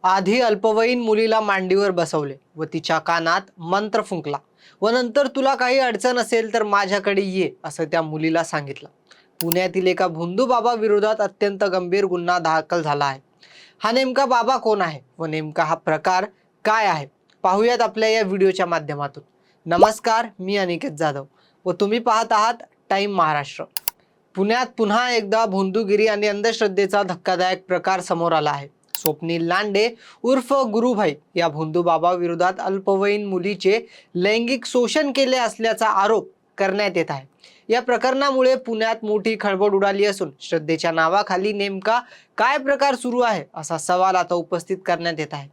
आधी अल्पवयीन मुलीला मांडीवर बसवले व तिच्या कानात मंत्र फुंकला व नंतर तुला काही अडचण असेल तर माझ्याकडे ये असं त्या मुलीला सांगितलं। पुण्यातील एका भोंदू बाबा विरोधात अत्यंत गंभीर गुन्हा दाखल झाला आहे। हा नेमका बाबा कोण आहे व नेमका हा प्रकार काय आहे पाहूयात आपल्या या व्हिडिओच्या माध्यमातून। नमस्कार, मी अनिकेत जाधव व तुम्ही पाहत आहात टाइम महाराष्ट्र। पुण्यात पुन्हा एकदा भोंदूगिरी आणि अंधश्रद्धेचा धक्कादायक प्रकार समोर आला आहे। स्वप्नील लांडे उर्फ गुरुभाई या भोंदू बाबा विरोधात अल्पवयीन मुलीचे लैंगिक शोषण केले असल्याचा आरोप करण्यात येत आहे। या प्रकरणामुळे पुण्यात मोठी खळबळ उडाली असून श्रद्धेच्या नावाखाली नेमका काय प्रकार सुरू आहे असा सवाल आता उपस्थित करण्यात येत आहे।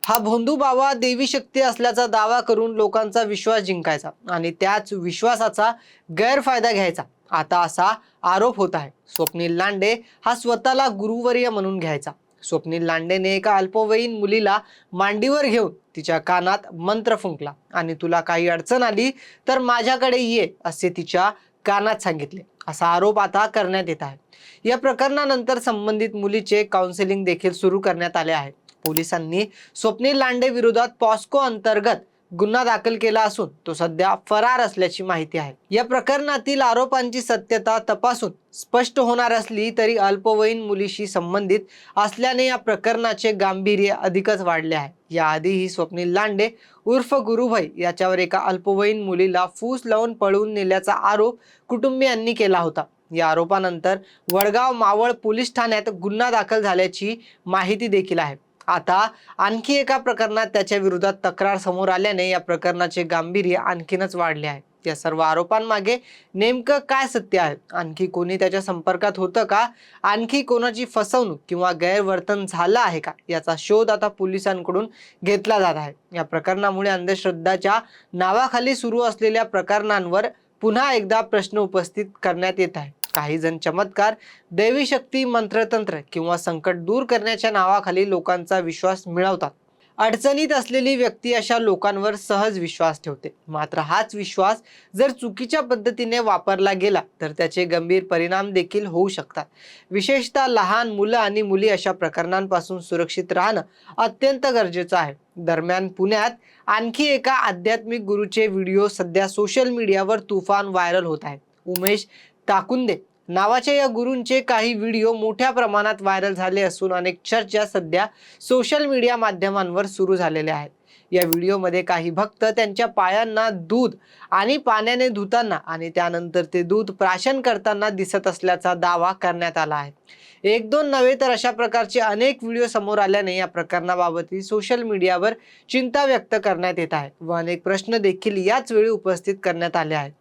हा भोंदू बाबा देवी शक्ती असल्याचा दावा करून लोकांचा विश्वास जिंकायचा आणि त्याच विश्वासाचा गैरफायदा घ्यायचा, आता असा आरोप होत आहे। स्वप्नील लांडे हा स्वतःला गुरुवर्य म्हणून घ्यायचा। स्वप्नील लांडेने एका अल्पवयीन मुलीला मांडीवर घेऊन तिच्या कानात मंत्र फुंकला आणि तुला काही अडचण आली तर माझ्याकडे ये असे तिच्या कानात सांगितले, असा आरोप आता करण्यात येत आहे। या प्रकरणानंतर संबंधित मुलीचे काउन्सिलिंग देखील सुरू करण्यात आले आहे। पोलिसांनी स्वप्नील लांडे विरोधात पॉस्को अंतर्गत गुन्हा दाखल केला असून तो सध्या फरार असल्याची माहिती आहे। या प्रकरणातील आरोपांची सत्यता तपासून स्पष्ट होणार असली तरी अल्पवयीन मुलीशी संबंधित असल्याने या प्रकरणाचे गांभीर्य अधिकच वाढले आहे। याआधीही स्वप्नील लांडे उर्फ गुरुभाई याच्यावर एका अल्पवयीन मुलीला फूस लावून पळवून नेल्याचा आरोप कुटुंबियांनी केला होता। या आरोपानंतर वडगाव मावळ पोलीस ठाण्यात गुन्हा दाखल झाल्याची माहिती देखील आहे। आता आणखी एका प्रकरणात त्याच्या विरोधात तक्रार समोर आल्याने या प्रकरणाचे गांभीर्य आणखीनच वाढले आहे। या सर्व आरोपांमागे नेमकं काय सत्य आहे, आणखी कोणी त्याच्या संपर्कात होतं का, आणखी कोणाची फसवणूक किंवा गैरवर्तन झालं आहे का, याचा शोध आता पोलिसांकडून घेतला जात आहे। या प्रकरणामुळे अंधश्रद्धाच्या नावाखाली सुरू असलेल्या प्रकरणांवर पुन्हा एकदा प्रश्न उपस्थित करण्यात येत आहे। काही जण चमत्कार, दैवी शक्ती, मंत्रतंत्र किंवा संकट दूर करण्याच्या नावाखाली लोकांचा विश्वास मिळवतात। अडचणीत असलेली व्यक्ती अशा लोकांवर सहज विश्वास ठेवते, मात्र हाच विश्वास जर चुकीच्या पद्धतीने वापरला गेला तर त्याचे गंभीर परिणाम देखील होऊ शकतात। विशेषतः लहान मुलं आणि मुली अशा प्रकरणांपासून सुरक्षित राहणं अत्यंत गरजेचं आहे। दरम्यान पुण्यात आणखी एका आध्यात्मिक गुरूचे व्हिडिओ सध्या सोशल मीडियावर तुफान व्हायरल होत आहेत। उमेश ताकुंदे नावाच्या या गुरूंचे काही व्हिडिओ मोठ्या प्रमाणात व्हायरल झाले असून अनेक चर्चा सध्या सोशल मीडिया माध्यमांवर सुरू झालेल्या आहेत। या व्हिडिओमध्ये काही भक्त त्यांच्या पायांना दूध आणि पाण्याने धुताना आणि त्यानंतर ते दूध प्राशन करताना दिसत असल्याचा दावा करण्यात आला आहे। एक दोन नव्हे तर अशा प्रकारचे अनेक व्हिडिओ समोर आल्याने या प्रकरणाबाबत सोशल मीडियावर चिंता व्यक्त करण्यात येत आहे व अनेक प्रश्न देखील याच वेळी उपस्थित करण्यात आले आहेत।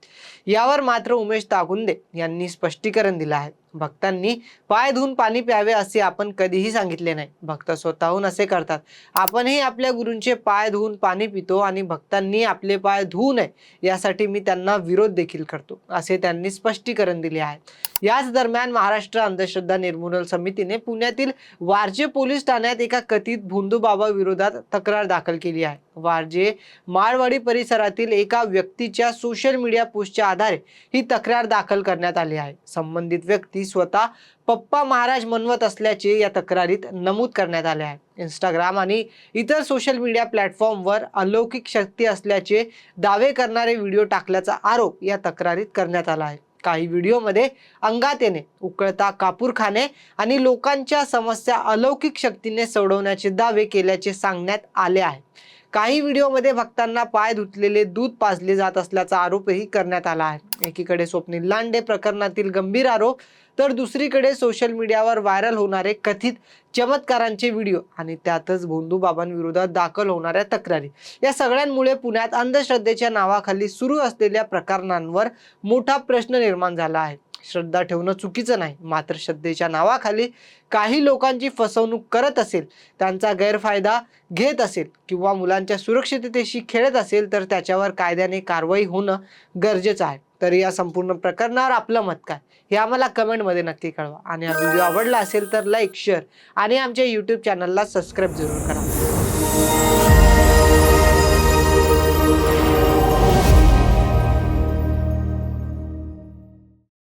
यावर मात्र उमेश ताकुंदे यांनी स्पष्टीकरण दिलं आहे। भक्तांनी पाय धुवून पाणी प्यावे असे आपण कधीही सांगितले नाही। भक्त स्वतःहून असे करतात। आपणही आपल्या गुरूंचे पाय धुवून पाणी पितो आणि भक्तांनी आपले पाय धुवू नये यासाठी मी त्यांना विरोध देखील करतो, असे त्यांनी स्पष्टीकरण दिले आहे। याच दरम्यान महाराष्ट्र अंधश्रद्धा निर्मूलन समितीने पुण्यातील वारजे पोलीस ठाण्यात एका कथित भोंदू बाबा विरोधात तक्रार दाखल केली आहे। वारजे माळवाडी परिसरातील एका व्यक्तीच्या सोशल मीडिया पोस्टच्या आधारे ही तक्रार दाखल करण्यात आली आहे। संबंधित व्यक्ती स्वतः पप्पा महाराज म्हणवत असल्याचे या तक्रारीत नमूद करण्यात आले आहे। इंस्टाग्राम आणि इतर सोशल मीडिया प्लॅटफॉर्मवर अलौकिक शक्ती असल्याचे दावे करणारे व्हिडिओ टाकल्याचा आरोप या तक्रारीत करण्यात आला आहे। काही व्हिडिओमध्ये अंगात येणे, उकळता कापूर खाणे आणि लोकांच्या समस्या अलौकिक शक्तीने सोडवण्याचे दावे केल्याचे सांगण्यात आले आहे। काही व्हिडिओमध्ये भक्तांना पाय धुतलेले दूध पाजले जात असल्याचा आरोपही करण्यात आला आहे। एकीकडे स्वप्नील लांडे प्रकरणातील गंभीर आरोप तर दुसरीकडे सोशल मीडियावर व्हायरल होणारे कथित चमत्कारांचे व्हिडिओ आणि त्यातच भोंदू बाबांविरोधात दाखल होणाऱ्या तक्रारी, या सगळ्यांमुळे पुण्यात अंधश्रद्धेच्या नावाखाली सुरू असलेल्या प्रकरणांवर मोठा प्रश्न निर्माण झाला आहे। श्रद्धा ठेवणं चुकीचं नाही, मात्र श्रद्धेच्या नावाखाली काही लोकांची फसवणूक करत असेल, त्यांचा गैरफायदा घेत असेल किंवा मुलांच्या सुरक्षिततेशी खेळत असेल तर त्याच्यावर कायद्याने कारवाई होणं गरजेचं आहे। तर या संपूर्ण प्रकरणावर आपलं मत काय हे आम्हाला कमेंटमध्ये नक्की कळवा आणि हा व्हिडिओ आवडला असेल तर लाईक, शेअर आणि आमच्या YouTube चॅनलला सबस्क्राईब जरूर करा।